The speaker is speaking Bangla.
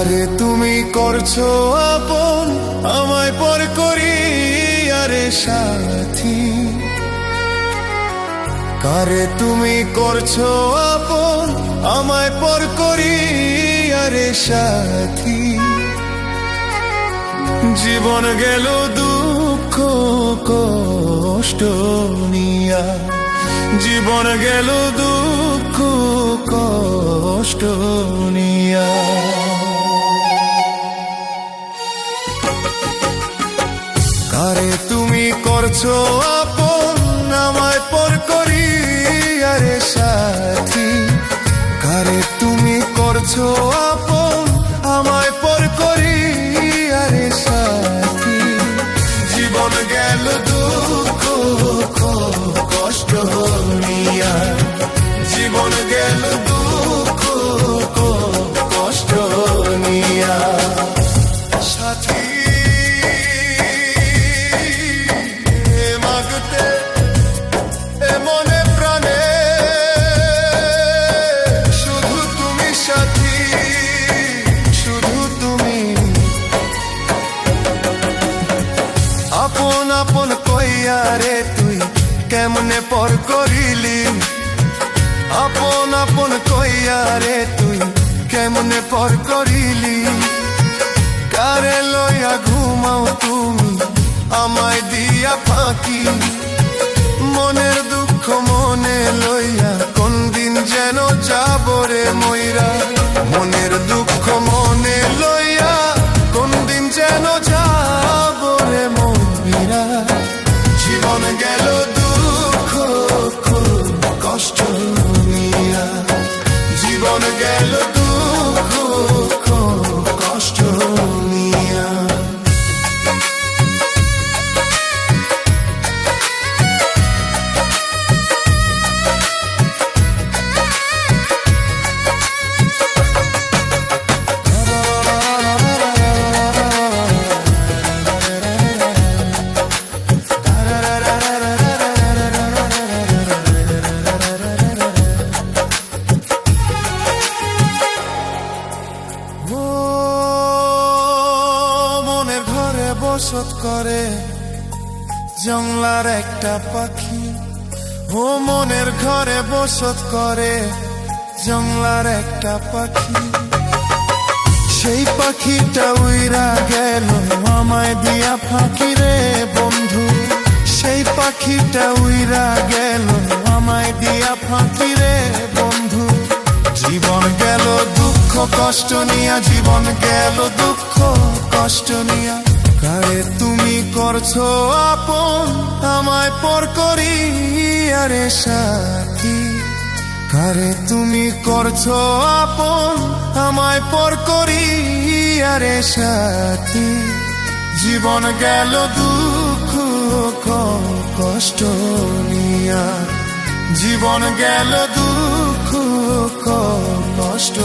কারে তুমি করছো আপন আমায় পর করি আরে সাথী, কারে তুমি করছো আপন আমায় পর করি আরে সাথী। জীবন গেল দুঃখ কষ্ট নিয়া, জীবন গেল দুঃখ কষ্ট নিয়া। কারে তুমি করছো আপন আমায় পর করি আরে সাথী, কারে তুমি করছো আপন আমায় পর করি আরে সাথী। জীবন গেল দুঃখ কষ্ট নিয়া, জীবন গেল দুঃখ কষ্ট নিয়া। সাথী মাগতে এ মনে প্রাণে শুধু তুমি সাথী, শুধু তুমি। আপন আপন কইয়া রে তুই কেমনে পর করিলি, আপন আপন কইয়া রে তুই কেমনে পর করিলি। কারে লইয়া ঘুমাও তুমি আমায় দিয়া ফাঁকি, মনের দুঃখ মনে লইয়া কোন দিন যেন যাব রে মইরা, মনের দুঃখ মনে লইয়া কোন দিন যেন যাব রে মইরা। জীবন গেল দুঃখ কষ্ট নিয়া, জীবন গেল দুঃখ কষ্ট নিয়া। বসত করে জংলার একটা পাখি, ও মনের ঘরে বসত করে জংলার একটা পাখি। সেই পাখিটা উইরা গেল আমায় দিয়া ফাঁকি রে বন্ধু, সেই পাখিটা উইরা গেল আমায় দিয়া ফাঁকি রে বন্ধু। জীবন গেল দুঃখ কষ্ট নিয়া, জীবন গেল দুঃখ কষ্ট নিয়া। কারে তুমি করছো আপন আমায় পর করি আরে সাথী, কারে তুমি করছো আপন আমায় পর করি আরে সাথী। জীবন গেল দুঃখ কষ্ট নিয়া, জীবন গেল দুঃখ কষ্ট